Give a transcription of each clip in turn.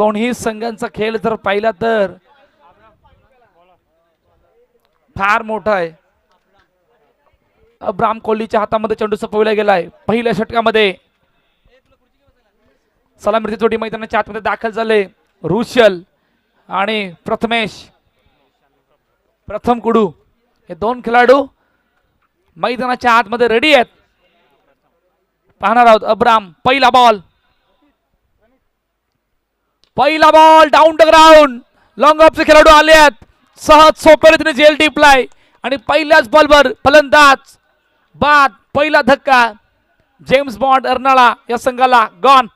दोन्ही संघांचा खेळ जर पाहिला तर फार मोठा आहे. अब्राम कोहलीच्या हातामध्ये चेंडू सोपवला गेलाय. पहिल्या षटकामध्ये सलामीची जोडी मैदानाच्या आतमध्ये दाखल झाले. रुशल आणि प्रथम कुडू हे दोन खेळाडू मैदानाच्या आतमध्ये रेडी आहेत. पाहणार आहोत. अब्राम पहिला ball down the ground. Long ऑफचे खेळाडू आले आहेत. सहज सोप्या रीतीने जेल टिपलाय आणि पहिल्याच बॉलवर फलंदाज बाद. पहिला धक्का जेम्स बॉन्ड अर्नाळा या संघाला गॉन.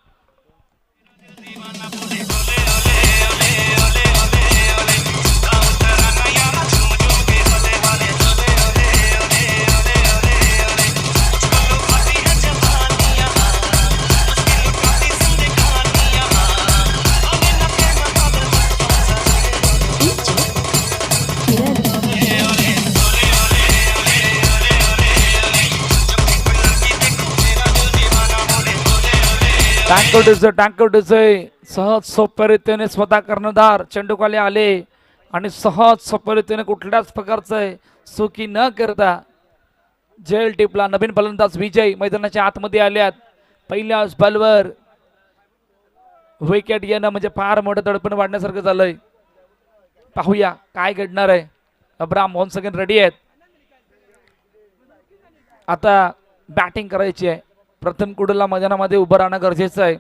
टँकर सहज सोप्या रीतीने स्वतः कर्णधार चेंडूखाली आले आणि सहज सोप्या रीतीने कुठल्याच प्रकारचं चुकी न करता जेल टिपला. नवीन फलंदाज विजय मैदानाच्या आतमध्ये आल्यात. पहिल्याच बॉलवर विकेट येणं म्हणजे फार मोठं दडपण वाढण्यासारखं झालंय. पाहूया काय घडणार आहे. अब्राम वन्स अगेन रेडी आहेत. आता बॅटिंग करायची आहे. प्रथम कुडूला मैदानामध्ये उभं राहणं गरजेचं आहे.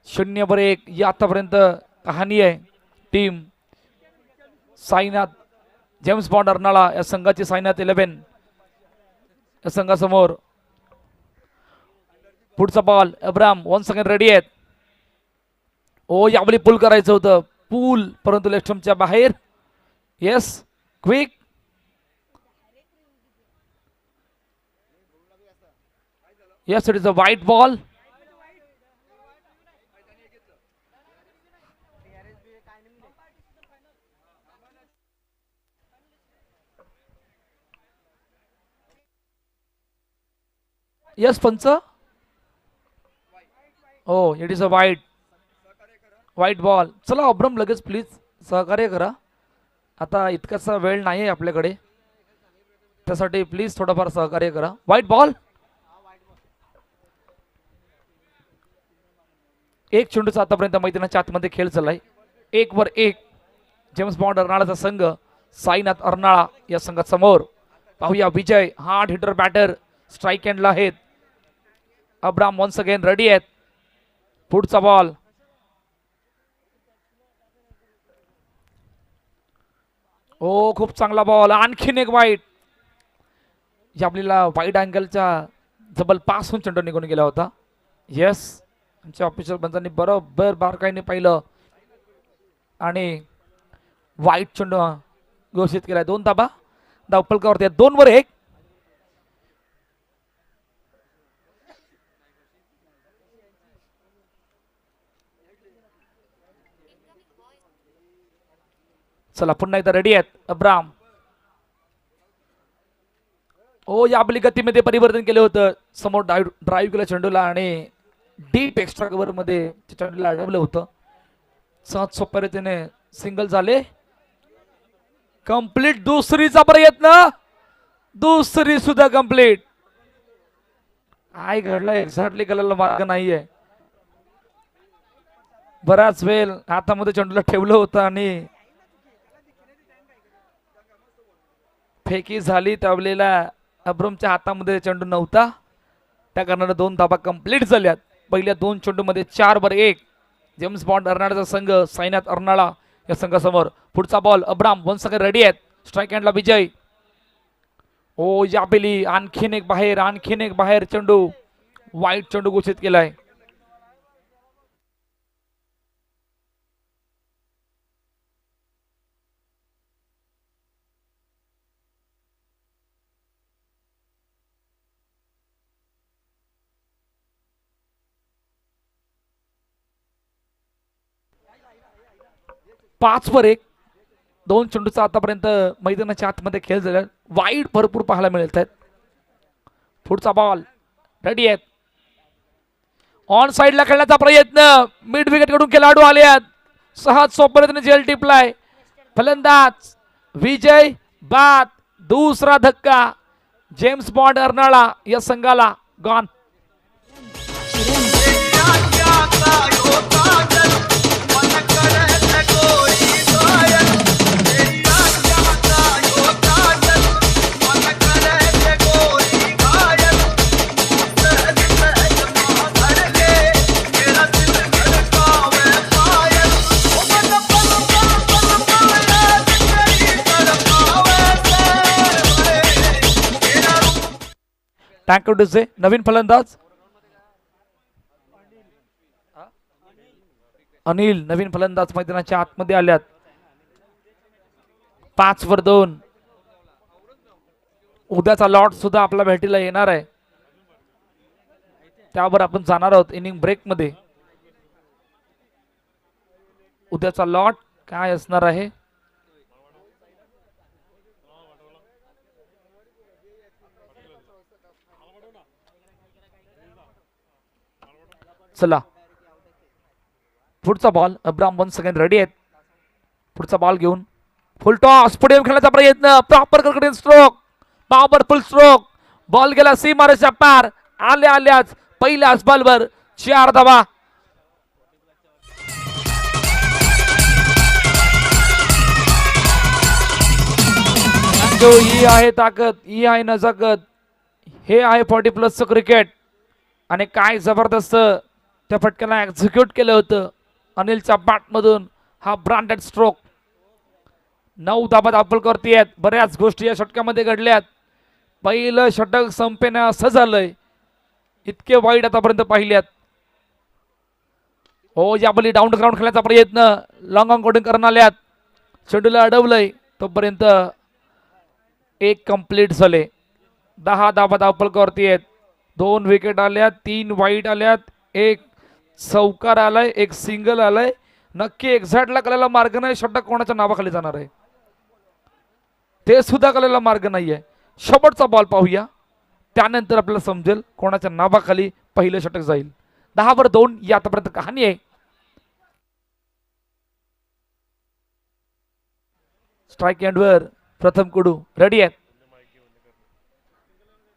0-1 ही आतापर्यंत कहाणी आहे. Team Sainath James Bond Arnala या संघाची साईनाथ 11 या संघासमोर. पुढचा ball Abram once again ready आहेत. ओ यावेळी पूल करायचं होतं. पूल परंतु लेफ्टच्या बाहेर. Yes quick. Yes, it is a white ball. Yes, पंच. Oh, it is a white ball. चला अब्राम लगेच प्लीज सहकार्य करा. आता इतकासा वेळ नाही आहे आपल्याकडे. त्यासाठी प्लीज थोडंफार सहकार्य करा. White ball. एक चेंडूचा आतापर्यंत मैदानाच्या आतमध्ये खेळ चाललाय. 1-1 जेम्स बॉन्ड अर्नाळाचा संघ साईनाथ अर्नाळा या संघासमोर. पाहूया विजय हार्ड हिटर बॅटर स्ट्राईक एंडला आहेत. अब्राम वन्स अगेन रेडी आहेत. पुढचा बॉल ओ खूप चांगला बॉल. आणखीन एक वाईट. आपल्याला वाईड अँगलच्या जबल पासून चेंडू निघून गेला होता. येस आमच्या ऑफिसर बंधांनी बरोबर बारकाईने पाहिलं आणि वाईट चेंडू घोषित केलाय. 2 धाबा धावफलकावरती 2-1. चला पुन्हा एकदा रेडी आहेत. अब्राम ओ या आपली गतीमध्ये परिवर्तन केलं होतं. समोर ड्राईव्ह केलं चेंडूला आणि डीप एक्स्ट्रा कव्हर मध्ये चेंडूला अडवलं होतं. सहज सोप्या रीतीने सिंगल झाले. कंप्लीट. दुसरीचा प्रयत्न. दुसरी सुद्धा कंप्लीट. काय घडलं एक्झॅक्टली कळायला मार्ग नाहीये. बराच वेळ हातामध्ये चेंडूला ठेवलं होतं आणि फेकी झाली. त्यावेळेला अब्रामच्या हातामध्ये चेंडू नव्हता. त्या कारणाने 2 धाबा कंप्लीट झाल्यात. पहिल्या 2 चेंडूमध्ये 4-1 जेम्स बॉन्ड अर्नाळाचा संघ साईनाथ अर्नाळा या संघासमोर. पुढचा ball Abram once again ready आहेत. स्ट्राईक एंडला विजय. ओ यापेली आणखीन एक बाहेर चेंडू. वाईट चेंडू घोषित केलाय. पाच वर एक. 2 चेंडूचा आतापर्यंत मैदानाच्या आतमध्ये खेळ झाला. वाईड भरपूर पाहायला मिळत आहेत. पुढचा बॉल रेडी आहेत. ऑन साइडला खेळण्याचा प्रयत्न. मिड विकेट कडून खेळाडू आले आहेत. सहज सोप्या रीतीने झेल टिपलाय. फलंदाज विजय बाद. दुसरा धक्का जेम्स बॉन्ड अर्नाळा या संघाला गॉन. टँकवडेचे नवीन फलंदाज अनिल नवीन फलंदाज मैदानाच्या आतमध्ये आल्यात. 5-2. उद्याचा लॉट सुद्धा आपला भेटीला येणार आहे. त्यावर आपण जाणार आहोत इनिंग ब्रेक मध्ये. उद्याचा लॉट काय असणार आहे चला. पुढचा ball Abram one second ready आहेत. पुढचा बॉल घेऊन फुल टॉस पुढे खेळण्याचा प्रयत्न. प्रॉपर कडकडीत स्ट्रोक. Powerful stroke. बॉल गेला सीमारेषा पार. आल्याच पहिल्याच बॉलवर 4 धावा. ही आहे ताकद, ही आहे नजाकत, हे आहे 40+ क्रिकेट. आणि काय जबरदस्त त्या फटक्याला एक्झिक्यूट केलं होतं अनिलच्या बॅट मधून. हा ब्रँडेड स्ट्रोक. 9 धाबा दाखल करतेयत. बऱ्याच गोष्टी या षटकामध्ये घडल्यात. पहिलं षटक संपेना असं झालंय. इतके वाईट आतापर्यंत पाहिल्यात. हो या बली डाऊन ग्राउंड खेळण्याचा प्रयत्न. लॉंग ऑन कोडिंग करून आल्यात. चेंडूला अडवलंय. तोपर्यंत 1 कंप्लीट झाले. 10 धाबा दाखल करतेयत. 2 विकेट आल्यात. 3 वाईट आल्यात. 1 चौकार आलाय. 1 सिंगल आलाय. नक्की एक्झॅक्टला कळलेला मार्ग नाही षटक कोणाच्या नावाखाली जाणार आहे ते सुद्धा कळलेला मार्ग नाहीये. शेवटचा बॉल पाहूया, त्यानंतर आपल्याला समजेल कोणाच्या नावाखाली पहिलं षटक जाईल. 10-2 या आतापर्यंत कहाणी आहे. स्ट्राईक एंडवर प्रथम कुडू रेडी आहे.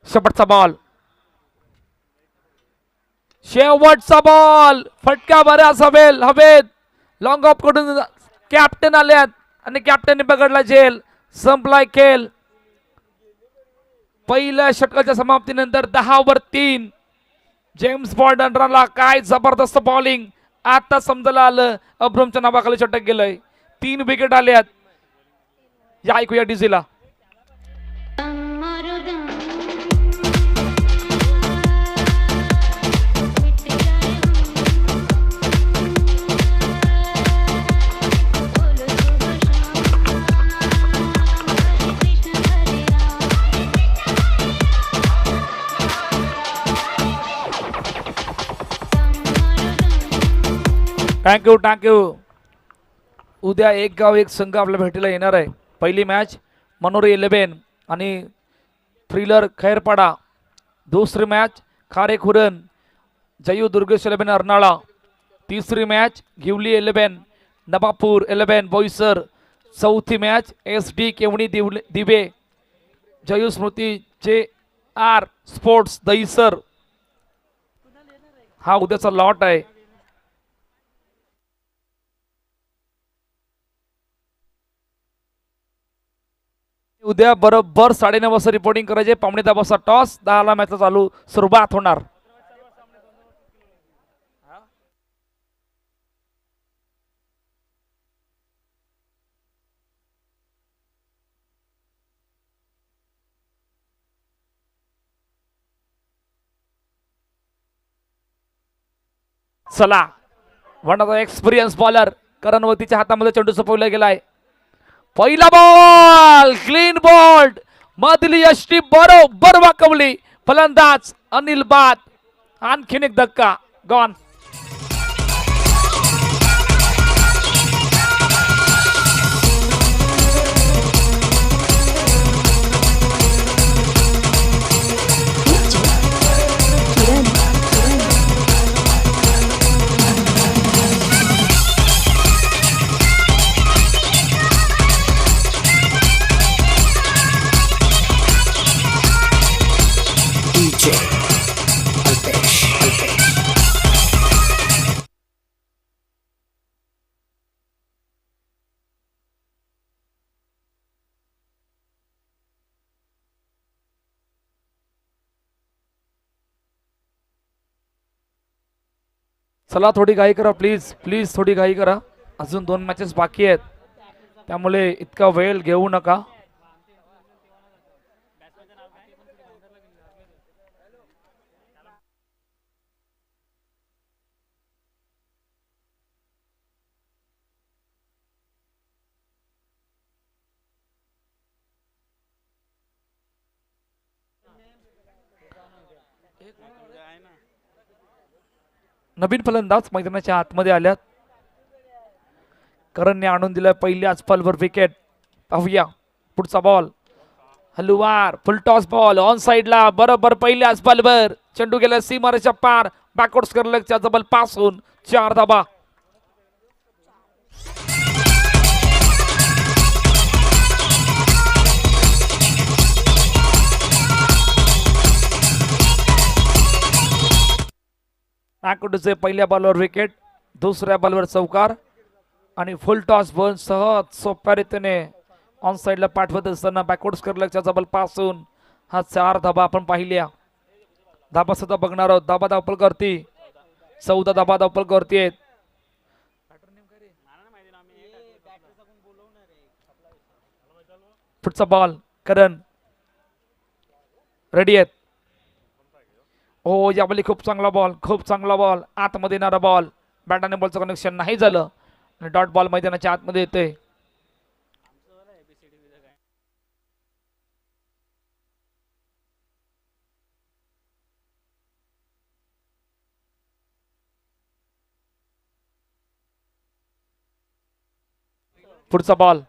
शेवटचा बॉल. शेवटचा बॉल. फटका बऱ्याच हवेत. लॉंग ऑफ कडून कॅप्टन आल्यात आणि कॅप्टनने पकडला झेल. संपलाय खेळ. पहिल्या षटकाच्या समाप्तीनंतर 10-3 जेम्स बॉन्डरला काय जबरदस्त बॉलिंग. आता समजायला आलं अब्रामच्या नावाखाली षटक गेलंय. 3 विकेट आल्यात. या ऐकूया डीजेला. थँक्यू. उद्या एक गाव एक संघ आपल्या भेटीला येणार आहे. पहिली मॅच मनोरी 11 आणि थ्रिलर खैरपाडा. दुसरी मॅच खारेखुरन जयू दुर्गेश 11 अर्नाळा. तिसरी मॅच घिवली 11 नवापूर 11 बोईसर. चौथी मॅच SD केवणी दिवे जयू स्मृती JR स्पोर्ट्स दहीसर. हा उद्याचा लॉट आहे. उद्या बरोबर 9:30 वाजता रिपोर्टिंग करायचे. 9:15 वाजता टॉस. 10ला मॅच चालू सुरुवात होणार. चला, one of the experience bowler करणवतीच्या हातामध्ये चेंडू सोपवला गेलाय. पहिला बॉल क्लीन बॉल्ड. मधली यष्टी बरोबर वाकवली. फलंदाज अनिल बाद. आणखीन एक धक्का गॉन. चला थोडी घाई करा प्लीज प्लीज, थोडी घाई करा. अजून 2 मॅचेस बाकी आहेत, त्यामुळे इतका वेळ घेऊ नका. नवीन फलंदाज मैदानाच्या आतमध्ये आल्यात. करणने आणून दिलाय पहिल्याच बॉलवर विकेट. पाहूया पुढचा बॉल. हलुवार फुल टॉस बॉल ऑन साइडला, बरोबर पहिल्याच बॉलवर चेंडू गेला सीमारेच्या पार. बॅकवर्ड स्क्वेअरलेगच्या जबल पासून 4 धाबा. नागपूरचे पहिल्या बॉलवर विकेट, दुसऱ्या बॉलवर चौकार आणि फुल टॉस बॉल सहज सोप्या रीतीने ऑन साइडला पाठवत असताना बॅकवर्ड स्क्वेअरलेगच्या जबल पासून हा 4 धाबा आपण पाहिल्या. धाबा सुद्धा बघणार आहोत. धाबा धावपल करती 14 धाबा धावपल करतेत. पुढचा बॉल करण रेडी आहेत. हो यावेळी खूप चांगला बॉल, खूप चांगला बॉल. आतमध्ये येणारा बॉल, बॅट आणि बॉलचं कनेक्शन नाही झालं आणि डॉट बॉल मैदानाच्या आतमध्ये येतोय. पुढचा बॉल.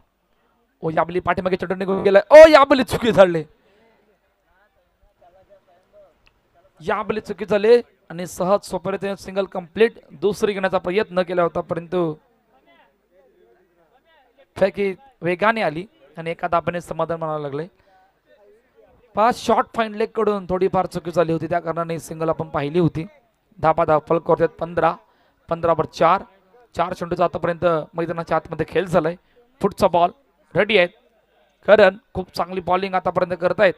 ओ यावेळी पाठीमागे चटून निघून गेलाय. ओ यावेळी चुकी झाली, यावेळी चुकी झाली आणि सहज सोपरीने सिंगल कंप्लीट. दुसरी घेण्याचा प्रयत्न केला होता परंतु फेकी वेगाने आली आणि एका दाबाने समाधान म्हणायला लागले. 5 शॉट फाईन लेग कडून थोडीफार चुकी झाली होती, त्या कारणाने सिंगल आपण पाहिली होती. धाबा धावपल करतात 15 वर 4 चेंडूचा आतापर्यंत मैदानाच्या आतमध्ये खेळ झालाय. पुढचा बॉल रेडी आहेत. करण खूप चांगली बॉलिंग आतापर्यंत करत आहेत.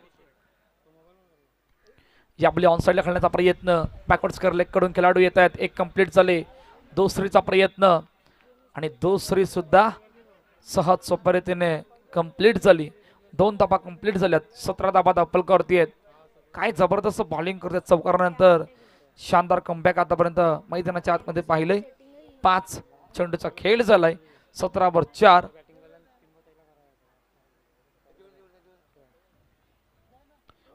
यावेळी ऑन साइडला खेळण्याचा प्रयत्न, बॅकवर्ड स्क्वेअर लेग कडून खेळाडू येत आहेत. एक कंप्लीट झाले. दुसरीचा प्रयत्न आणि दुसरी सुद्धा सहज सोप्या रीतीने कंप्लीट झाली. 2 धाबा कंप्लीट झाल्यात. 17 धाबा धावपल करतेत. काय जबरदस्त बॉलिंग करतात चौकारानंतर. शानदार कमबॅक आतापर्यंत मैदानाच्या आतमध्ये पाहिलंय. 5 चेंडूचा खेळ झालाय. 17 वर 4.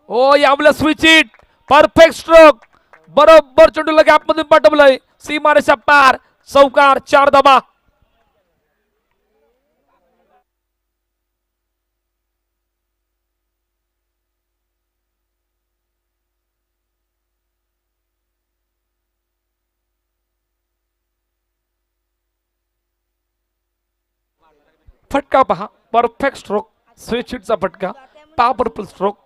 ओ यावेळी स्विच हिट, परफेक्ट स्ट्रोक, बरोबर चेंडूला गॅप मधून पाठवलंय सीमारेषा पार. चौकार, 4 धाबा. फटका पहा, परफेक्ट स्ट्रोक, स्विच हिटचा फटका, पॉवरफुल स्ट्रोक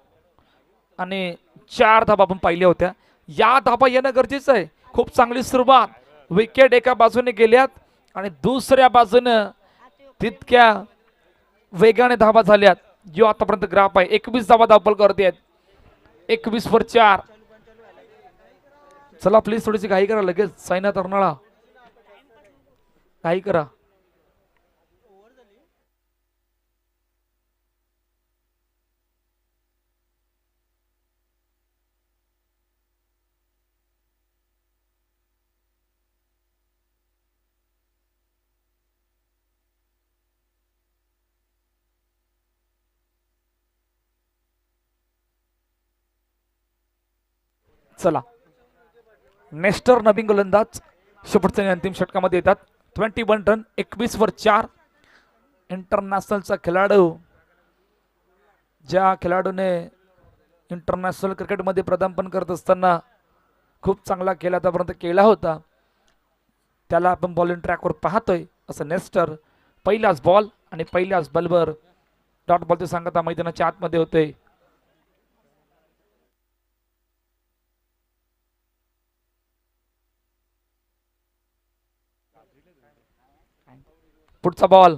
आणि 4 धाबा आपण पाहिल्या होत्या. या धाबा येणं गरजेचं आहे. खूप चांगली सुरुवात. विकेट एका बाजूने गेल्यात आणि दुसऱ्या बाजूनं तितक्या वेगाने धाबा झाल्यात. जो आतापर्यंत ग्राफ आहे 21 धाबा धावपल करते. 21 वर 4. चला प्लीज थोडीशी घाई करा. लगेच साईनाथ अर्नाळा घाई करा. चला नेस्टर नवीन गोलंदाज शेवटच्या अंतिम षटकामध्ये येतात. 21 रन, 21 वर 4. इंटरनॅशनलचा खेळाडू, ज्या खेळाडूने इंटरनॅशनल क्रिकेटमध्ये पदार्पण करत असताना खूप चांगला खेळ आतापर्यंत केला होता, त्याला आपण बॉलिंग ट्रॅकवर पाहतोय. असं नेस्टर पहिलाच बॉल आणि पहिल्याच बॉलवर डॉट बॉलचे सांगता मैदानाच्या आतमध्ये होते. पुढचा बॉल.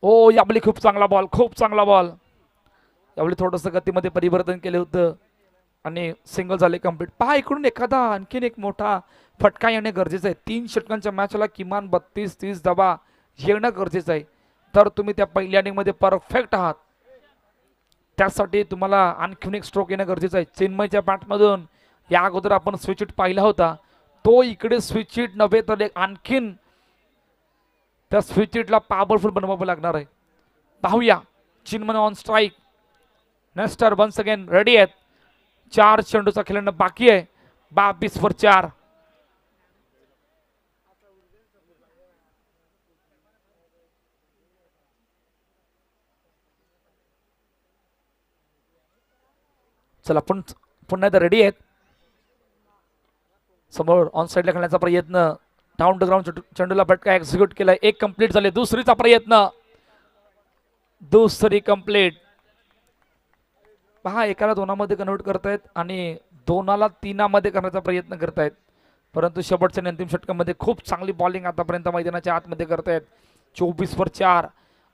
ओ यावेळी खूप चांगला बॉल, खूप चांगला बॉल. यावेळी थोडंसं गतीमध्ये परिवर्तन केलं होतं आणि सिंगल झाले कंप्लीट. पहा इकडून एखादा आणखीन एक मोठा फटका येणे गरजेचं आहे. 3 षटकांच्या मॅचला किमान 32-30 धावा येणं गरजेचं आहे, तर तुम्ही त्या पहिल्या इनिंगमध्ये परफेक्ट आहात. त्यासाठी तुम्हाला आणखीन एक स्ट्रोक येणं गरजेचं आहे. चेन्नईच्या बॅटमधून या अगोदर आपण स्विच हिट पाहिला होता, तो इकडे स्विच हिट नव्हे तर एक आणखीन त्या स्विच हिटला पॉवरफुल बनवावं लागणार आहे. पाहूया. Chinmay on strike. नेस्टर वन्स अगेन रेडी आहेत. 4 चेंडूचा खेळणं बाकी आहे. 22/4. चला पुन्हा एकदा रेडी आहेत. समोर ऑन साईडला खेळण्याचा प्रयत्न. डाऊन टू ग्राउंड चेंडूला फटका एक्झिक्यूट केलाय. एक कंप्लीट झाले. दुसरीचा प्रयत्न. दुसरी कंप्लीट. पहा एकाला 2मध्ये कन्वर्ट करतायत आणि 2ला 3मध्ये करण्याचा प्रयत्न करतायत, परंतु शेवटच्या अंतिम षटकामध्ये खूप चांगली बॉलिंग आतापर्यंत मैदानाच्या आतमध्ये करतायत. 24/4.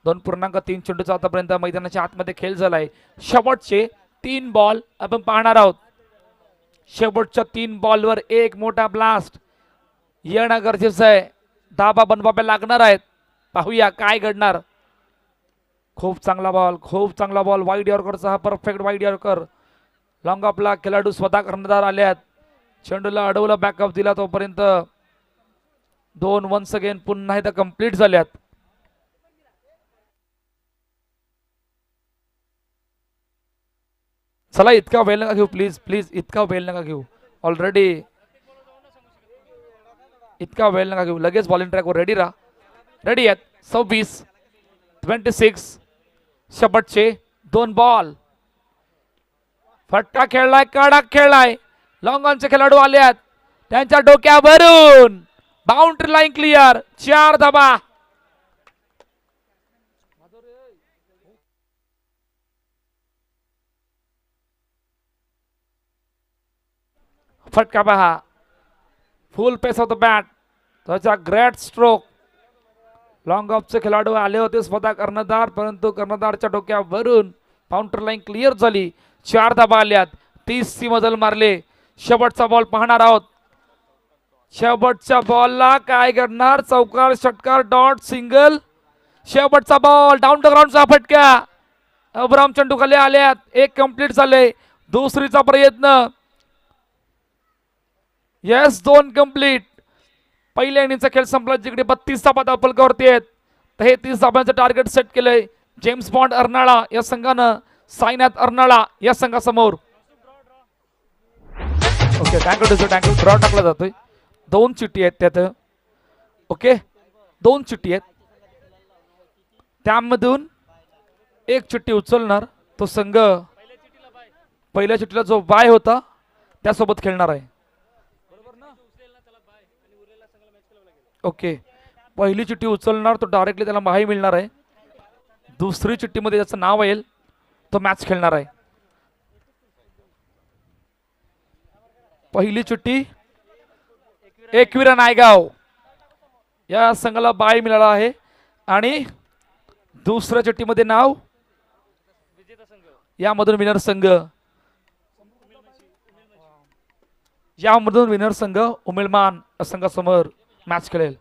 2.3 चेंडूचा आतापर्यंत मैदानाच्या आतमध्ये खेळ झालाय. शेवटचे 3 बॉल आपण पाहणार आहोत. शेवटच्या 3 बॉलवर एक मोठा ब्लास्ट येणं गरजेचं आहे. धाबा बनवाव्या लागणार आहेत. पाहूया काय घडणार. खूप चांगला बॉल, खूप चांगला बॉल. वाईड यॉर्करचा हा परफेक्ट वाईड यॉर्कर. लॉंग ऑफला खेळाडू स्वतः कर्णधार आल्यात. चेंडूला अडवला, बॅकअप दिला, तोपर्यंत 2 वन्स अगेन पुन्हा एकदा कंप्लीट झाल्यात. चला इतका वेळ नका घेऊ प्लीज प्लीज. इतका वेळ नका घेऊ. ऑलरेडी इतका वेळ नका घेऊ. लगेच बॉलिंग ट्रॅकवर रेडी राहा. रेडी आहेत. 26-26. शेवटचे 2 बॉल. फटका खेळलाय, कडक खेळलाय. लॉंग ऑनचे खेळाडू आले आहेत. त्यांच्या डोक्यावरून बाउंड्री लाईन क्लिअर. 4 धाबा. फटका पहा. Full pace off the bat. त्याचा ग्रेट स्ट्रोक. लॉंग ऑफचे खेळाडू आले होते स्वतः कर्णधार, परंतु कर्णधारच्या डोक्यावरून बाउंड्री लाईन क्लिअर झाली. 4 धाबा आल्यात. 30 मजल मारले. शेवटचा बॉल पाहणार आहोत. शेवटच्या बॉलला काय करणार. चौकार, षटकार, डॉट, सिंगल. शेवटचा बॉल. डाऊन टू ग्राउंडचा फटका. अब्राम चेंडू खाली आल्यात. एक कंप्लीट झाले. दुसरीचा प्रयत्न. Yes, 2 complete. पहिल्या इनिंगचा खेळ संपला, जिकडे 32 धाबा धावफलकावरती आहेत. तर हे 30 धाब्यांचं टार्गेट सेट केलंय जेम्स बॉन्ड अर्नाळा या संघानं साईनाथ अर्नाळा या संघासमोर. ओके, टँकल ड्रॉ टाकला जातोय. 2 चिठ्ठी आहेत त्यात. ओके, 2 चिठ्ठी आहेत. त्यामधून एक चिठ्ठी उचलणार तो संघ पहिल्या चिठ्ठीला जो बाय होता त्यासोबत खेळणार आहे. ओके, पहिली चिठ्ठी उचलणार तो डायरेक्टली त्याला बाय मिळणार आहे. दुसरी चिठ्ठीमध्ये ज्याचं नाव येईल तो मॅच खेळणार आहे. पहिली चिठ्ठी एकविरा नायगाव या संघाला बाय मिळाला आहे आणि दुसऱ्या चिठ्ठीमध्ये नाव यामधून विनर संघ. यामधून विनर संघ उमेलमान संघासमोर मॅच खेळेल.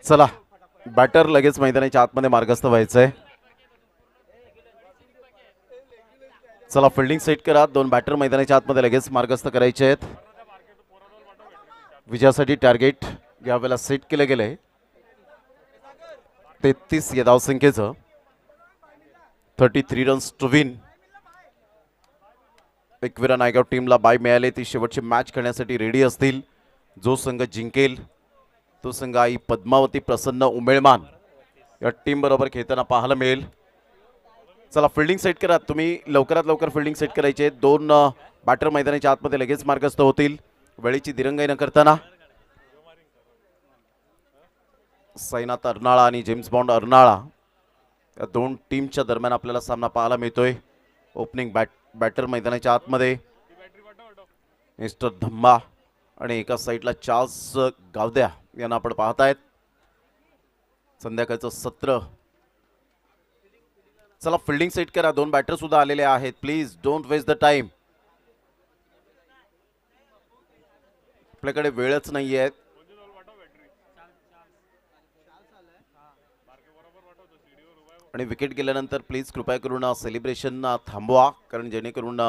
चला, बॅटर लगेच मैदानाच्या आतमध्ये मार्गस्थ व्हायचंय. चला, फिल्डिंग सेट करा. 2 बॅटर मैदानाच्या आतमध्ये लगेच मार्गस्थ करायचे आहेत. विजयासाठी टार्गेट यावेळेला सेट केलं गेलंय 33 या धावसंख्येचं. 33 runs to win. Ekvira Naigaon टीमला बाय मिळाले. ती शेवटची मॅच खेळण्यासाठी रेडी असतील. जो संघ जिंकेल तो संघ आई पद्मावती प्रसन्न उमेळमान या टीम बरोबर खेळताना पाहायला मिळेल. चला, फिल्डिंग सेट करा. तुम्ही लवकरात लवकर फिल्डिंग सेट करायचे. 2 बॅटर मैदानाच्या आतमध्ये लगेच मार्गस्थ होतील वेळेची दिरंगाई न करताना. साईनाथ अर्नाळा आणि जेम्स बॉन्ड अर्नाळा या दोन टीमच्या दरम्यान आपल्याला सामना पाहायला मिळतोय. ओपनिंग बॅटर मैदानाच्या आतमध्ये मिस्टर धम्मा आणि एका साईडला चार्ल्स गावद्या यांना आपण पाहतायत. संध्याकाळचं सत्र. चला फिल्डिंग सेट करा. दोन बॅटर सुद्धा आलेले आहेत. Please don't waste the time. आपल्याकडे वेळच नाहीये. आणि विकेट गेल्यानंतर प्लीज कृपया करून सेलिब्रेशन थांबवा, कारण जेणेकरून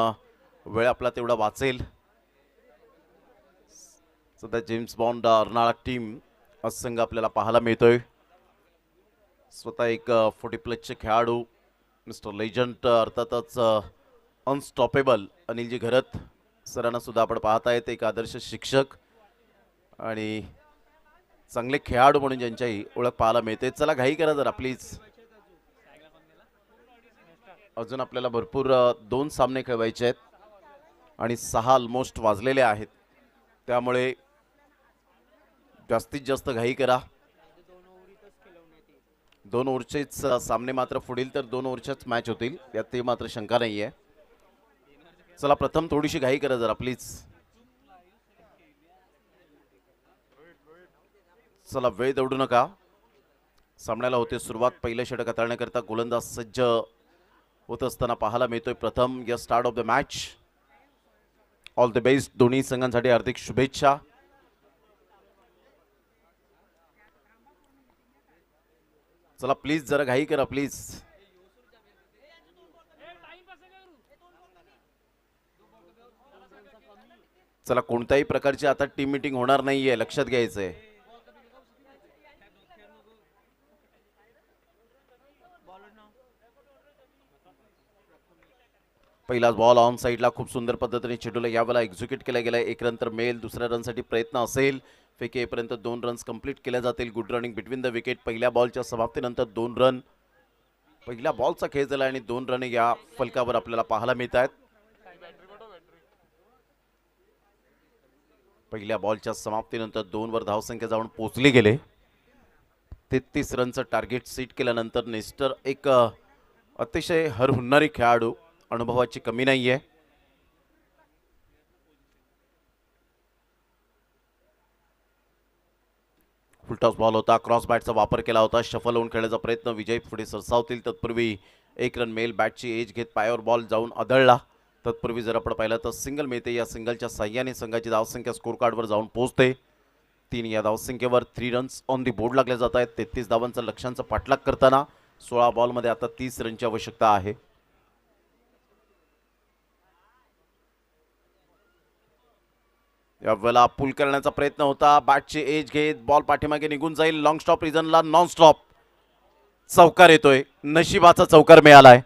वेळ आपला तेवढा वाचेल. सध्या जेम्स बॉन्ड अर्नाळा टीम संघ आपल्याला पाहायला मिळतोय. स्वतः एक 40+ खेळाडू मिस्टर लेजंड अर्थातच अनस्टॉपेबल अनिलजी घरत सरांना सुद्धा आपण पाहतायत. एक आदर्श शिक्षक आणि चांगले खेळाडू म्हणून ज्यांच्याही ओळख पाहायला मिळते. चला घाई करा जरा प्लीज. अजून आपल्याला भरपूर 2 सामने खेळवायचे आहेत आणि 6 ऑलमोस्ट वाजलेले आहेत. त्यामुळे जास्तीत जास्त घाई करा. 2 ओव्हरचेच सामने मात्र पुढील तर 2 ओव्हरच्याच मॅच होतील, यात ते मात्र शंका नाही आहे. चला प्रथम थोडीशी घाई करा जरा प्लीज. चला वेळ दौडू नका. सामन्याला होते सुरुवात. पहिलं षटक हाताळण्याकरता गोलंदाज सज्ज होत असताना पाहायला मिळतोय. प्रथम या start of the match. All the best. दोन्ही संघांसाठी हार्दिक शुभेच्छा. चला प्लीज जरा घाई करा प्लीज. चला कोणत्याही प्रकारची आता टीम मीटिंग होणार नाहीये, लक्षात घ्यायचंय. पहिलाच बॉल ऑन साईडला खूप सुंदर पद्धतीने चेंडूला यावेळेला एक्झिक्यूट केला गेलाय. 1 रन तर मिळेल. दुसऱ्या रनसाठी प्रयत्न असेल. फेके येईपर्यंत 2 रन्स कंप्लीट केल्या जातील. Good running between the wicket. पहिल्या बॉलच्या समाप्तीनंतर 2 रन. पहिल्या बॉलचा खेळ झाला आणि 2 रन या फलकावर आपल्याला पाहायला मिळत आहेत. पहिल्या बॉलच्या समाप्तीनंतर 2 वर धावसंख्या जाऊन पोहोचली गेले. 33 रनचं टार्गेट सेट केल्यानंतर नेस्टर एक अतिशय हरहुन्नारी खेळाडू, अनुभवाची कमी नाहीये. फुलटॉस बॉल होता. क्रॉस बॅटचा वापर केला होता. शफल होऊन खेळण्याचा प्रयत्न. विजय पुढे सरसावतील तत्पूर्वी 1 रन मेल. बॅटची एज घेत पायावर बॉल जाऊन आदळला. तत्पूर्वी जर आपण पाहिलं तर सिंगल मिळते. या सिंगलच्या साह्याने संघाची धावसंख्या स्कोर कार्डवर जाऊन पोहोचते. 3 या धावसंख्येवर 3 रन्स ऑन दी बोर्ड लागले जात आहेत. 33 धावांचा लक्ष्यांचा पाठलाग करताना 16 बॉलमध्ये आता 30 रनची आवश्यकता आहे. यावेळेला पुल करण्याचा प्रयत्न होता. बॅटची एज घेत बॉल पाठीमागे निघून जाईल. लॉंग स्टॉप रिजनला नॉन स्टॉप चौकार येतोय. नशिबाचा चौकार मिळालाय.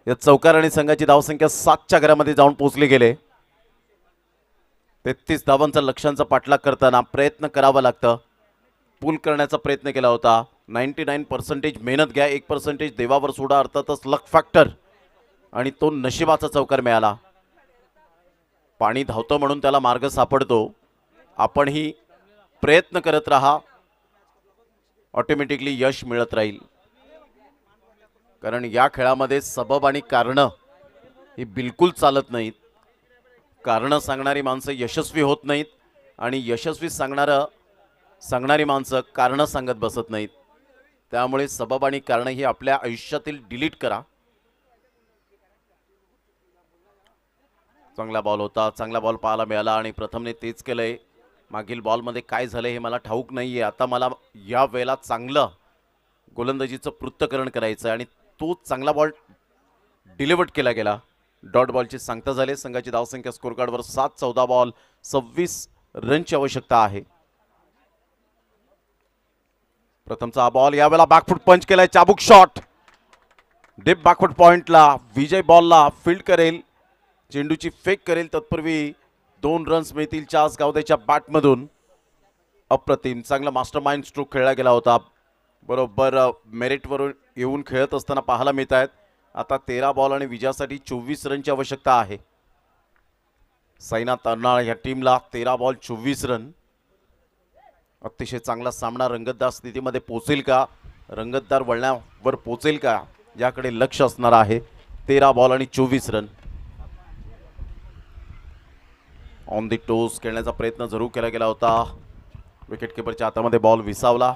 या चौकाराने संघाची धावसंख्या 7च्या घरामध्ये जाऊन पोहोचली गेले. 33 धावांचा लक्ष्यांचा पाठलाग करताना प्रयत्न करावा लागतं. पुल करण्याचा प्रयत्न केला होता. 99% मेहनत घ्या, 1% देवावर सोडा, अर्थातच लक फॅक्टर, आणि तो नशिबाचा चौकार मिळाला. पाणी धावतं म्हणून त्याला मार्ग सापडतो. आपणही प्रयत्न करत राहा, ऑटोमॅटिकली यश मिळत राहील. कारण या खेळामध्ये सबब आणि कारणं ही बिलकुल चालत नाहीत. कारणं सांगणारी माणसं यशस्वी होत नाहीत आणि यशस्वी सांगणारी माणसं कारणं सांगत बसत नाहीत. त्यामुळे सबब आणि कारणं ही आपल्या आयुष्यातील डिलीट करा. चांगला बॉल होता. चांगला बॉल पाहायला मिळाला आणि प्रथमने तेच केलंय. मागील बॉलमध्ये काय झालंय हे मला ठाऊक नाहीये. आता मला या वेळेला चांगलं गोलंदाजीचं पृथक्करण करायचं आणि तो चांगला बॉल डिलिव्हर्ड केला गेला. डॉट बॉलची सांगता झाले. संघाची धावसंख्या स्कोर कार्डवर 7, 14 बॉल 26 रनची आवश्यकता आहे. प्रथमचा बॉल यावेळेला बॅकफुट पंच केलाय. चाबुक शॉट डीप बॅकफुट पॉइंटला. विजय बॉलला फील्ड करेल, चेंडूची फेक करेल. तत्पूर्वी 2 रन्स मिळतील चार्ल्स गावदेच्या बॅटमधून. अप्रतिम चांगला मास्टरमाइंड स्ट्रोक खेळला गेला होता. बरोबर मेरिटवरून येऊन खेळत असताना पाहायला मिळत आहेत. आता 13 बॉल आणि विजयासाठी 24 रनची आवश्यकता आहे. साईनाथ अर्नाळा या टीमला 13 बॉल 24 रन. अतिशय चांगला सामना रंगतदार स्थितीमध्ये पोहोचेल का, रंगतदार वळणावर पोहोचेल का, याकडे लक्ष असणार आहे. 13 बॉल आणि 24 रन. ऑन दी टोस खेळण्याचा प्रयत्न जरूर केला गेला होता. विकेट किपरच्या हातामध्ये बॉल विसावला.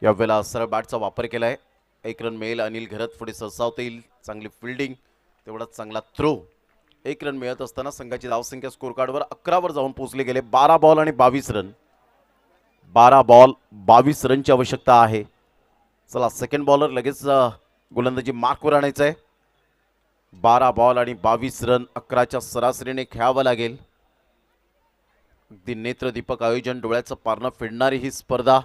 यावेळेला सरळ बॅटचा वापर केलाय. 1 रन मिळेल. अनिल घरत पुढे सरसावता येईल. चांगली फिल्डिंग, तेवढाच चांगला थ्रो. 1 रन मिळत असताना संघाची धावसंख्या स्कोर कार्डवर 11 वर जाऊन पोहोचले गेले. 12 बॉल आणि 22 रन. 12 बॉल 22 रनची आवश्यकता आहे. चला सेकंड बॉलर लगेच गोलंदाजी मार्कवर आणायचं आहे. 12 बॉल आणि 22 रन 11च्या सरासरीने खेळावं लागेल. अगदी नेत्रदीपक आयोजन, डोळ्याचं पारणं फिरणारी ही स्पर्धा.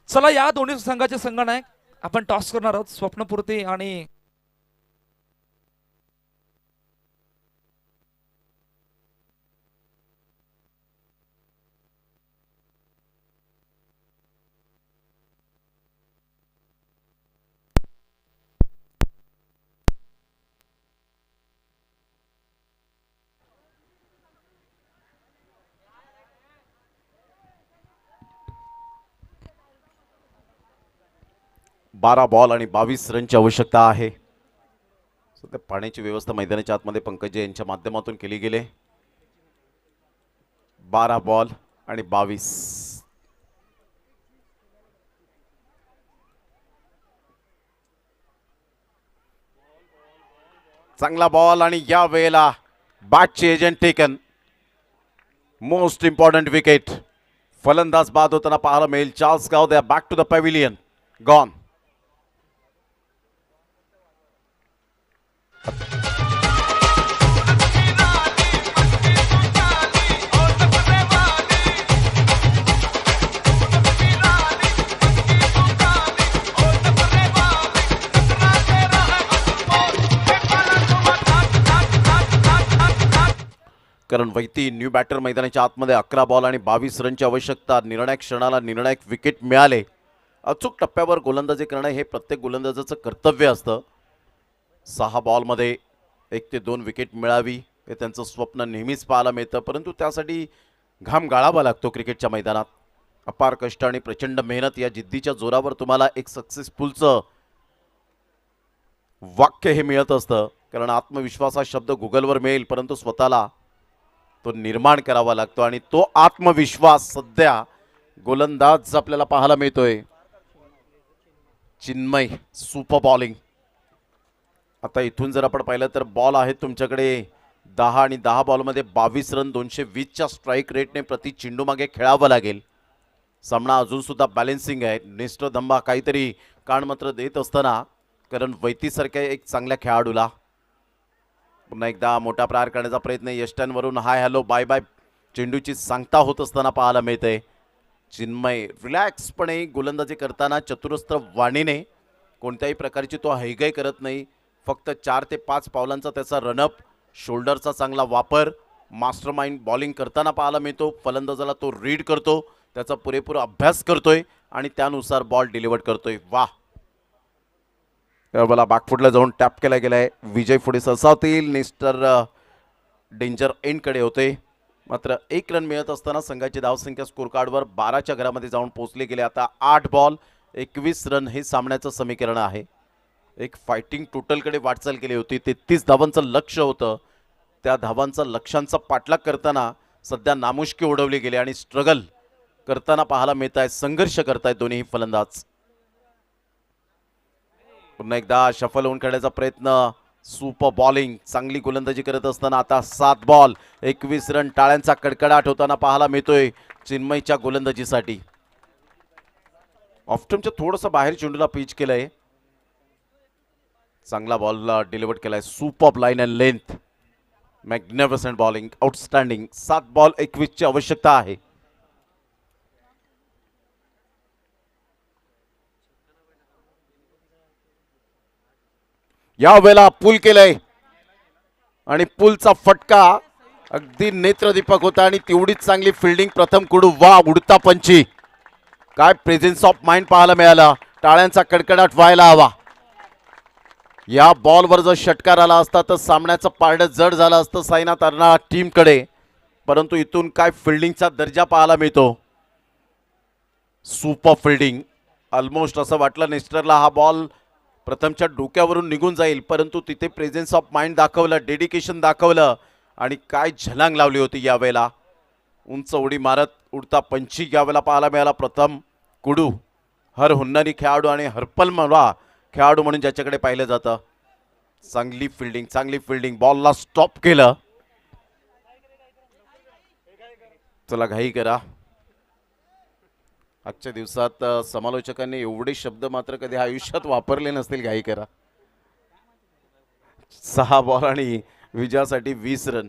चला या दोन्ही संघाचे संघनायक आपण टॉस करणार आहोत. स्वप्नपूर्ती आणि बारा बॉल आणि 22 रनची आवश्यकता आहे. सध्या पाण्याची व्यवस्था मैदानाच्या आतमध्ये पंकज यांच्या माध्यमातून केली गेली. 12 बॉल आणि 22. चांगला बॉल आणि या वेळेला बॅटचे edge and taken. Most important wicket. फलंदाज बाद होताना पाहायला मिळेल. चार्ल्स गाव द्या back to the pavilion. Gone. कारण वैती न्यू बॅटर मैदानाच्या आतमध्ये 11 बॉल आणि 22 रनची आवश्यकता. निर्णायक क्षणाला निर्णायक विकेट मिळाले. अचूक टप्प्यावर गोलंदाजी करणं हे प्रत्येक गोलंदाजाचं कर्तव्य असतं. 6 बॉलमध्ये 1 ते 2 विकेट मिळावी हे त्यांचं स्वप्न नेहमीच पाहायला मिळतं. परंतु त्यासाठी घाम गाळावा लागतो क्रिकेटच्या मैदानात. अपार कष्ट आणि प्रचंड मेहनत या जिद्दीच्या जोरावर तुम्हाला एक सक्सेसफुलचं वाक्य हे मिळत असतं. कारण आत्मविश्वास हा शब्द गुगलवर मिळेल, परंतु स्वतःला तो निर्माण करावा लागतो. आणि तो आत्मविश्वास सध्या गोलंदाज आपल्याला पाहायला मिळतोय. Chinmay super bowling. आता इथून जर आपण पाहिलं तर बॉल आहेत तुमच्याकडे 10 आणि 10 बॉलमध्ये 22 रन. 220च्या स्ट्राईक रेटने प्रति चेंडू मागे खेळावं लागेल. सामना अजून सुद्धा बॅलेन्सिंग आहे. नेस्टर धंबा काहीतरी कानमत्र देत असताना कारण वैतीसारख्या एक चांगल्या खेळाडूला पुन्हा एकदा मोठा प्रहार करण्याचा प्रयत्न. यष्टांवरून हाय हॅलो बाय बाय चेंडूची सांगता होत असताना पाहायला मिळते. चिन्मय रिलॅक्सपणे गोलंदाजी करताना चतुरस्त्र वाणीने कोणत्याही प्रकारची तो हैगय करत नाही. फक्त 4 ते 5 पावलांचा त्याचा रनअप, शोल्डरचा चांगला वापर, मास्टरमाइंड बॉलिंग करताना पाहायला मिळतो. फलंदाजाला तो रीड करतो, त्याचा पुरेपूर अभ्यास करतोय आणि त्यानुसार बॉल डिलिव्हर करतोय. वाह. त्यावेळेला बॅकफुटला जाऊन टॅप केला गेलाय. विजय पुढे सरसावतील. नेस्टर डेंजर एंडकडे होते. मात्र 1 रन मिळत असताना संघाची धावसंख्या स्कोर कार्डवर 12च्या घरामध्ये जाऊन पोहोचले गेले. आता 8 बॉल 21 रन हे सामन्याचं समीकरण आहे. एक फायटिंग टोटलकडे वाटचाल केली होती. 33 धावांचं लक्ष होतं. त्या धावांचा लक्ष्यांचा पाठलाग करताना सध्या नामुष्की उडवली गेली आणि स्ट्रगल करताना पाहायला मिळत आहे. संघर्ष करतायत दोन्ही फलंदाज. पुन्हा एकदा शफल होऊन खेळण्याचा प्रयत्न. सुपर बॉलिंग, चांगली गोलंदाजी करत असताना आता 7 बॉल 21 रन. टाळ्यांचा कडकडाट होताना पाहायला मिळतोय चिन्मयच्या गोलंदाजीसाठी. ऑफ्टमच्या थोडंसं बाहेर चेंडूला पिच केलंय. चांगला बॉल डिलिव्हर केलाय. Super line and length. Magnificent bowling, outstanding. 7 ball 21 ची आवश्यकता आहे. या वेळेला पूल केलंय आणि पूलचा फटका अगदी नेत्रदीपक होता आणि तेवढीच चांगली फिल्डिंग प्रथम कुडू. वा, उडता पंची. काय प्रेझेन्स ऑफ माइंड पाहायला मिळाला. टाळ्यांचा कडकडाट व्हायला हवा. या बॉलवर जर षटकार आला असता तर सामन्याचं पारडं जड झालं असतं साईनाथ अर्नाळा टीमकडे. परंतु इथून काय फिल्डिंगचा दर्जा पाहायला मिळतो. Super fielding. ऑलमोस्ट असं वाटलं नेस्टरला हा बॉल प्रथमच्या डोक्यावरून निघून जाईल, परंतु तिथे प्रेझेन्स ऑफ माइंड दाखवलं, डेडिकेशन दाखवलं आणि काय झलांग लावली होती यावेळेला. उंच उडी मारत उडता पंची यावेळेला पाहायला मिळाला प्रथम कुडू. हर हुन्नरी खेळाडू आणि हरपल मला खेळाडू म्हणून ज्याच्याकडे पाहिलं जातं. चांगली फिल्डिंग, चांगली फिल्डिंग. बॉलला स्टॉप केलं. चला घाई करा. आजच्या दिवसात समालोचकांनी एवढे शब्द मात्र कधी आयुष्यात वापरले नसतील. घाई करा. 6 बॉल आणि विजयासाठी 20 रन.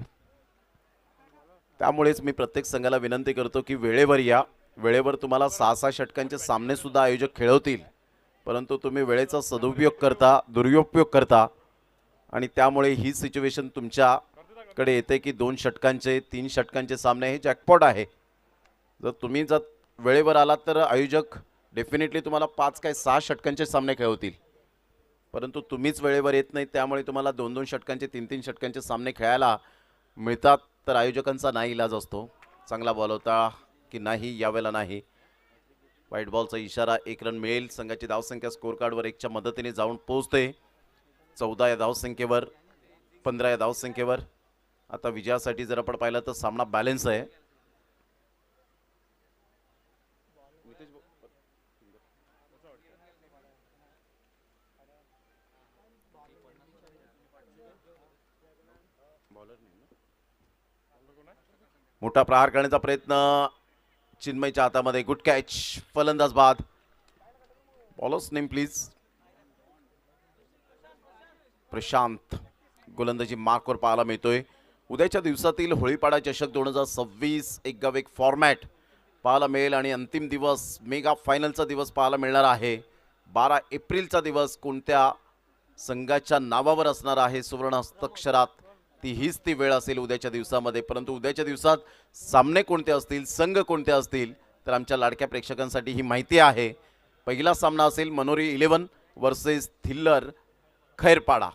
त्यामुळेच मी प्रत्येक संघाला विनंती करतो की वेळेवर या. वेळेवर तुम्हाला 6-6 षटकांचे सामने सुद्धा आयोजक खेळवतील, परंतु तुम्ही वेळेचा सदुपयोग करता, दुरुपयोग करता आणि त्यामुळे ही सिच्युएशन तुमच्याकडे येते की 2 षटकांचे 3 षटकांचे सामने हे जॅकपॉट आहे. जर तुम्ही वेळेवर आलात तर आयोजक डेफिनेटली तुम्हाला 5 काय 6 षटकांचे सामने खेळवतील, परंतु तुम्हीच वेळेवर येत नाही. त्यामुळे तुम्हाला 2-2 षटकांचे 3-3 षटकांचे सामने खेळायला मिळतात. तर आयोजकांचा नाईलाज असतो. चांगला बॉल होता की नाही यावेळेला नाही. व्हाईट बॉलचा इशारा. 1 रन मिळेल. संघाची धावसंख्या स्कोर कार्डवर 1च्या मदतीने जाऊन पोहोचते. 14 या धावसंख्येवर, 15 या धावसंख्येवर. आता विजयासाठी जर आपण पाहिलं तर सामना बॅलन्स आहे. मोठा प्रहार करण्याचा प्रयत्न चिन्मयच्या हातामध्ये. Good catch. फलंदाज बाद. Bowlers name please. प्रशांत गोलंदाजी मार्कवर पाहायला मिळतोय. उद्याच्या दिवसातील होळीपाडा चषक 2026 एक गाव एक फॉर्मॅट पाहायला मिळेल आणि अंतिम दिवस मेगा फायनलचा दिवस पाहायला मिळणार आहे. 12 एप्रिलचा दिवस कोणत्या संघाच्या नावावर असणार आहे सुवर्ण हस्ताक्षरात हीच ती वेळ असेल उद्याच्या दिवसामध्ये. परंतु उद्याच्या दिवसात सामने कोणते असतील, संघ कोणते असतील तर आमच्या लाडक्या प्रेक्षकांसाठी ही माहिती आहे. पहिला सामना असेल मनोरी 11 वर्सेस थिल्लर खैरपाडा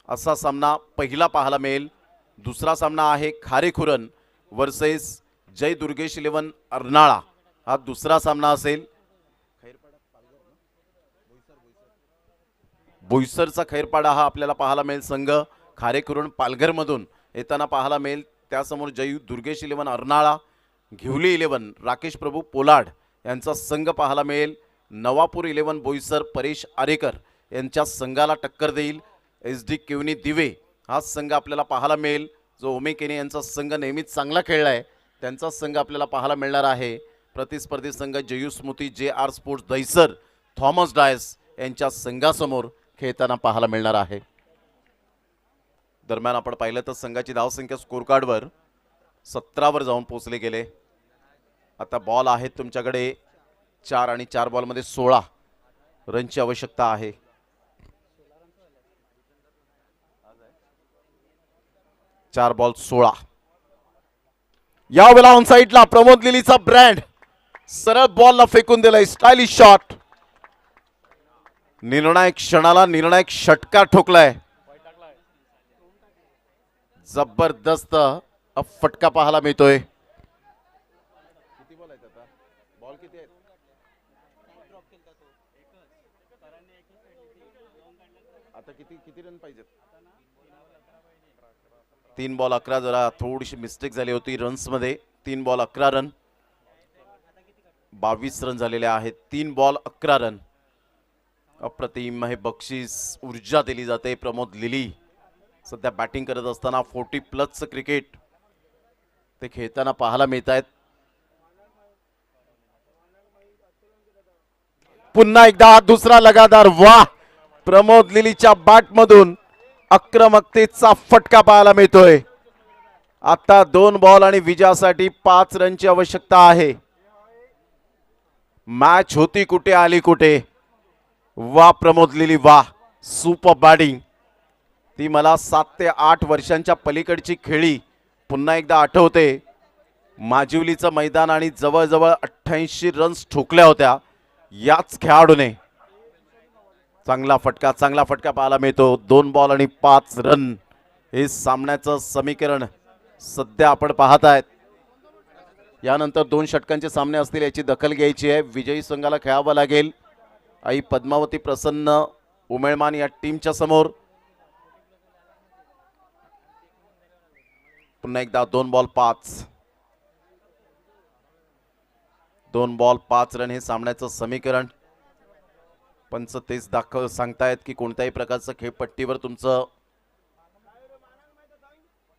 असा सामना पहिला पाहायला मिळेल. दुसरा सामना आहे खारेखुरन वर्सेस जय दुर्गेश 11 अर्नाळा हा दुसरा सामना असेल. बोईसरचा खैरपाडा हा आपल्याला पाहायला मिळेल. संघ खारेकुरण पालघरमधून येताना पाहायला मिळेल. त्यासमोर जय दुर्गेश 11 अर्नाळा, घिवली 11 राकेश प्रभू पोलाड यांचा संघ पाहायला मिळेल. नवापूर 11 बोईसर परेश आरेकर यांच्या संघाला टक्कर देईल. SD केवनी दिवे हा संघ आपल्याला पाहायला मिळेल. जो ओमेकेने यांचा संघ नेहमीच चांगला खेळला आहे त्यांचा संघ आपल्याला पाहायला मिळणार आहे. प्रतिस्पर्धी संघ Jayu Smruti JR sports Dahisar Thomas Dias यांच्या संघासमोर खेळताना पाहायला मिळणार आहे. दरम्यान आपण पाहिलं तर संघाची धावसंख्या स्कोर कार्डवर 17 वर जाऊन पोहोचले गेले. आता बॉल आहेत तुमच्याकडे 4 आणि 4 बॉलमध्ये 16 रनची आवश्यकता आहे. चार बॉल 16. यावेळेला ऑन साइडला प्रमोद लिलीचा ब्रँड सरळ बॉलला फेकून दिलाय. Stylish shot. निर्णायक क्षणाला निर्णायक षटका ठोकलाय. जबरदस्त फटका पाहायला मिळतोय. आता किती रन पाहिजेत? 3 बॉल 11. जरा थोडीशी मिस्टेक झाली होती रन्स मध्ये. 3 बॉल 11 रन. 22 रन झालेले आहेत. 3 बॉल 11 रन. अप्रतिम हे बक्षीस ऊर्जा दिली जाते. प्रमोद लिली सध्या बॅटिंग करत असताना 40+ क्रिकेट ते खेळताना पाहायला मिळत आहेत. पुन्हा एकदा दुसरा लगातार. वाह, प्रमोद लिलीच्या बॅट मधून आक्रमकतेचा फटका पाहायला मिळतोय. आता 2 बॉल आणि विजयासाठी 5 रनची आवश्यकता आहे. मॅच होती कुठे आली कुठे. वा प्रमोद लिली वा, सुपर बॅटिंग. ती मला 7 ते 8 वर्षांच्या पलीकडची खेळी पुन्हा एकदा आठवते. माजिवलीचं मैदान आणि जवळजवळ 88 रन्स ठोकल्या होत्या याच खेळाडूने. चांगला फटका पाहायला मिळतो. 2 बॉल आणि 5 रन हे सामन्याचं समीकरण सध्या आपण पाहत आहेत. यानंतर 2 षटकांचे सामने असतील याची दखल घ्यायची आहे. विजयी संघाला खेळावं लागेल. आई पद्मावती प्रसन्न उमेळमान या टीमच्या समोर. पुन्हा एकदा 2 बॉल 5. 2 बॉल 5 रन हे सामन्याचं समीकरण. पंच तेच सांगतायत की कोणत्याही प्रकारचं खेळपट्टीवर तुमचं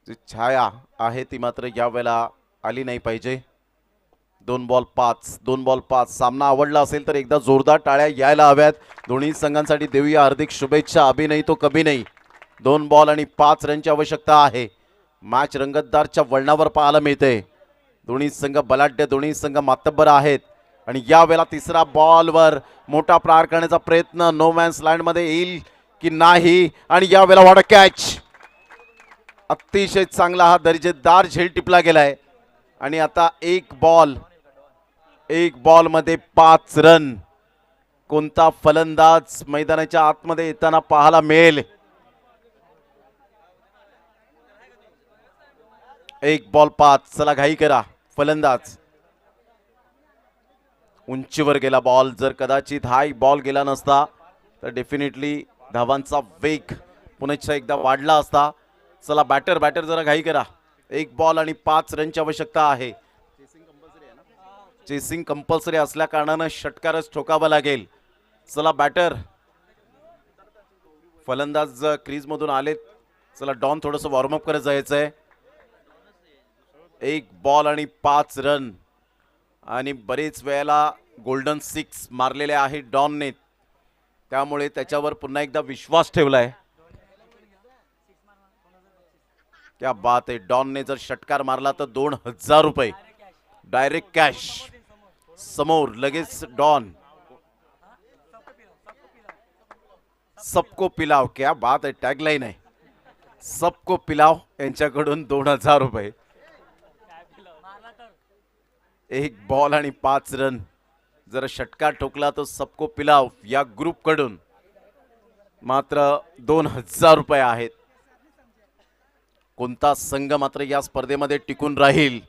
जी छाया आहे ती मात्र यावेळेला आली नाही पाहिजे. 2 बॉल 5. 2 बॉल 5. सामना आवडला असेल तर एकदा जोरदार टाळ्या यायला हव्यात. दोन्ही संघांसाठी देऊया हार्दिक शुभेच्छा. अभि नाही तो कभी नाही. 2 बॉल आणि 5 रनची आवश्यकता आहे. मॅच रंगतदारच्या वळणावर पाहायला मिळते. दोन्ही संघ बलाढ्य, दोन्ही संघ मातब्बर आहेत. आणि यावेळेला तिसरा बॉलवर मोठा प्रहार करण्याचा प्रयत्न नो मॅन्स लँड मध्ये येईल की नाही. आणि यावेळेला व्हॉट अ कॅच. अतिशय चांगला हा दर्जेदार झेल टिपला गेलाय. आणि आता 1 बॉल मध्ये 5 रन. कोणता फलंदाज मैदानाच्या आतमध्ये येताना पाहायला मिळेल. 1 बॉल 5. चला घाई करा. फलंदाज उंचीवर गेला बॉल. जर कदाचित हा बॉल गेला नसता तर डेफिनेटली धावांचा वेग पुन्हा एकदा वाढला असता. चला बॅटर जरा घाई करा. 1 बॉल आणि 5 रनची आवश्यकता आहे. चेसिंग कंपल्सरी असल्या कारणानं षटकारच ठोकावा लागेल. चला बॅटर. फलंदाज क्रीज मधून आलेत. चला डॉन थोडंसं वॉर्मअप करत जायचंय. 1 बॉल आणि 5 रन. आणि बरेच वेळेला गोल्डन 6 मारलेले आहे डॉनने. त्यामुळे त्याच्यावर पुन्हा एकदा विश्वास ठेवलाय. क्या बात आहे. डॉनने जर षटकार मारला तर 2000 रुपये डायरेक्ट कॅश समोर. लगेच डॉन. सबको पिलाव. क्या बात आहे. टॅगलाईन आहे. सबको पिलाव यांच्याकडून 2000 रुपये. 1 बॉल आणि 5 रन. जर षटकार ठोकला तर सबको पिलाव या ग्रुप कडून मात्र 2000 रुपये आहेत. कोणता संघ मात्र या स्पर्धेमध्ये टिकून राहील.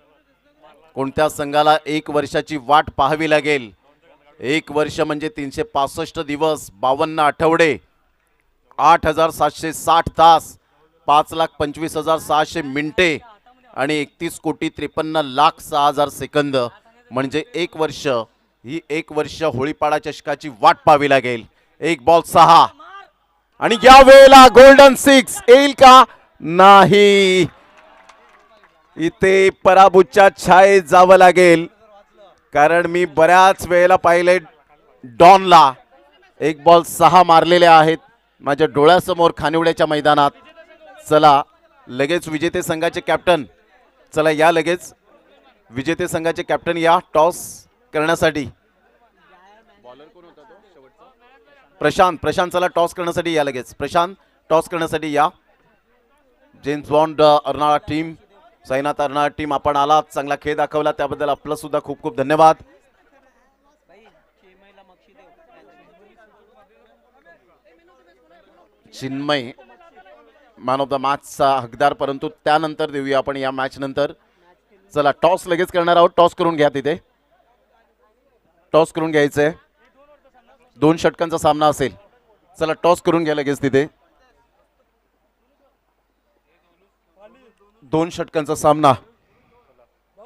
कोणत्या संघाला 1 वर्षाची वाट पाहावी लागेल. 1 वर्ष म्हणजे 365 दिवस, 52 आठवडे, 8760 तास, 5,25,600 मिनिटे आणि 31,53,06,000 सेकंद. म्हणजे 1 वर्ष. ही 1 वर्ष होळीपाडा चषकाची वाट पाहावी लागेल. 1 बॉल 6. आणि या वेळेला गोल्डन 6 येईल का नाही. इथे पराभूतच्या छायेत जावं लागेल. कारण मी बऱ्याच वेळेला पाहिले डॉनला 1 बॉल 6 मारलेले आहेत माझ्या डोळ्यासमोर खानिवड्याच्या मैदानात. चला लगेच विजेते संघाचे कॅप्टन. चला या लगेच विजेते संघाचे कॅप्टन या टॉस करण्यासाठी. प्रशांत चला टॉस करण्यासाठी या लगेच. प्रशांत टॉस करण्यासाठी या. James Bond Arnala team, Sainath Arnala team आपण आलात. चांगला खेळ दाखवला त्याबद्दल आपलं सुद्धा खूप खूप धन्यवाद. चिन्मय मॅन ऑफ द मॅचचा हकदार. परंतु त्यानंतर देऊया आपण या मॅच नंतर. चला टॉस लगेच करणार आहोत. टॉस करून घ्या. तिथे टॉस करून घ्यायचंय. 2 षटकांचा सामना असेल. चला टॉस करून घ्या लगेच. तिथे 2 षटकांचा सामना.